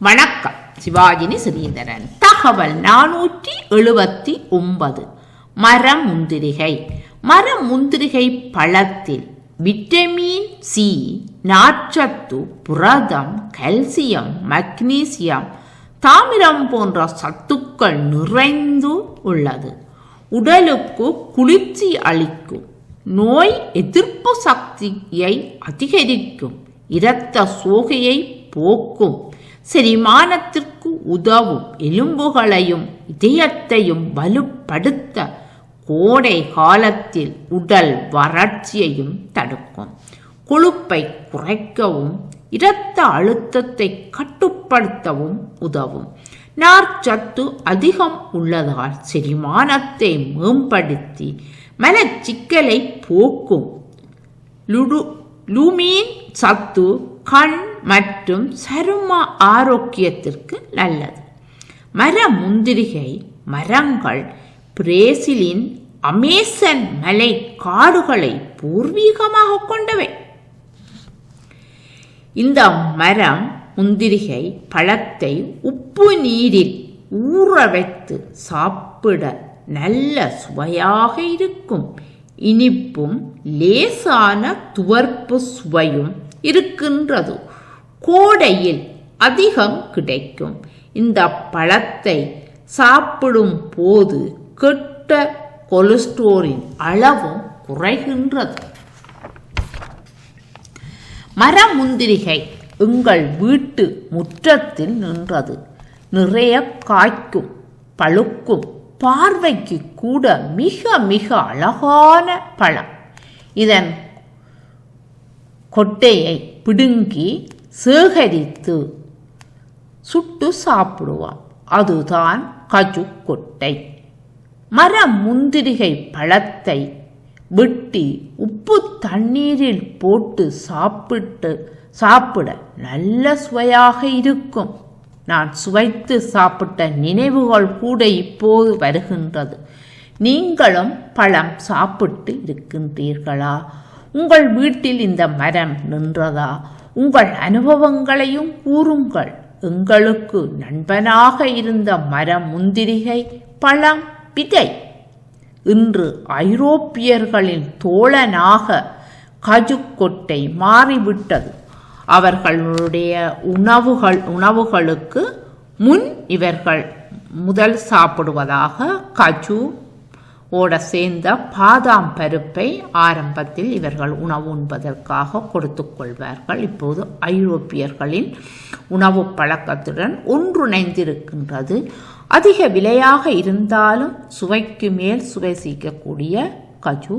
வணக்கம். சிவாஜினி ஸ்ரீதரன். தகவல் 479. மரமுந்திரிகை. மரமுந்திரிகை பழத்தில் விட்டமின் சி, நார்ச்சத்து, புரதம், கால்சியம், மக்னீசியம், தாமிரம் போன்ற சத்துக்கள் நிறைந்து உள்ளது. உடலுக்கு குளிர்ச்சி அளிக்கும், நோய் எதிர்ப்பு சக்தியை அதிகரிக்கும், இரத்த சோகையை போக்கும், செரிமானத்திற்கு உதவும், எலும்புகளையும் இதயத்தையும் வலுப்படுத்த, கோடை காலத்தில் உடல் வறட்சியையும் தடுக்கும், கொழுப்பை குறைக்கவும், இரத்த அழுத்தத்தை கட்டுப்படுத்தவும் உதவும். நார்ச்சத்து அதிகம் உள்ளதால் செரிமானத்தை மேம்படுத்தி மலச்சிக்கலை போக்கும். லூமின் சத்து கண் மற்றும் சரும ஆரோக்கியத்திற்கு நல்லது. மரமுந்திரிகை மரங்கள் பிரேசிலின் அமேசன் மலை காடுகளை பூர்வீகமாக கொண்டவை. இந்த மரம் முந்திரிகை பழத்தை உப்பு நீரில் ஊற வைத்து சாப்பிட நல்ல சுவையாக இருக்கும். இனிப்பும் லேசான துவர்ப்பு சுவையும் இருக்கின்றது. கோடையில் அதிகம் கிடைக்கும். இந்த பழத்தை சாப்பிடும் போது கெட்ட கொலஸ்ட்ராலின் அளவும் குறைகின்றது. மரமுந்திரிகை எங்கள் வீட்டு முற்றத்தில் நின்றது. நிறைய காய்க்கும், பழுக்கும், பார்வைக்கு கூட மிக மிக அழகான பழம். இதன் கொட்டையை பிடுங்கி சேகரித்து சுட்டு சாப்பிடுவோம். அதுதான் கஜு கொட்டை. மரமுந்திரிகை பழத்தை வெட்டி உப்பு தண்ணீரில் போட்டு சாப்பிட நல்ல சுவையாக இருக்கும். நான் சுவைத்து சாப்பிட்ட நினைவுகள் கூட இப்போது வருகின்றது. நீங்களும் பழம் சாப்பிட்டு இருக்கின்றீர்களா? உங்கள் வீட்டில் இந்த மரம் நின்றதா? உங்கள் அனுபவங்களையும் கூறுங்கள். எங்களுக்கு நண்பனாக இருந்த மரமுந்திரிகை பழம் விதை இன்று ஐரோப்பியர்களின் தோழனாக கஜுக்கொட்டை மாறிவிட்டது. அவர்களுடைய உணவுகளுக்கு முன் இவர்கள் முதல் சாப்பிடுவதாக கஜு ஓட சேர்ந்த பாதாம் பருப்பை ஆரம்பத்தில் இவர்கள் உணவு உண்பதற்காக கொடுத்து கொள்வார்கள். இப்போது ஐரோப்பியர்களின் உணவு பழக்கத்துடன் ஒன்றிணைந்திருக்கின்றது. அதிக விலையாக இருந்தாலும் சுவைக்கு மேல் சுவை சீக்கக்கூடிய கஜு.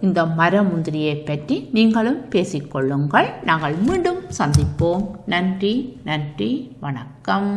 இந்த மரமுந்திரியை பற்றி நீங்களும் பேசிக்கொள்ளுங்கள். நாங்கள் மீண்டும் சந்திப்போம். நன்றி, வணக்கம்.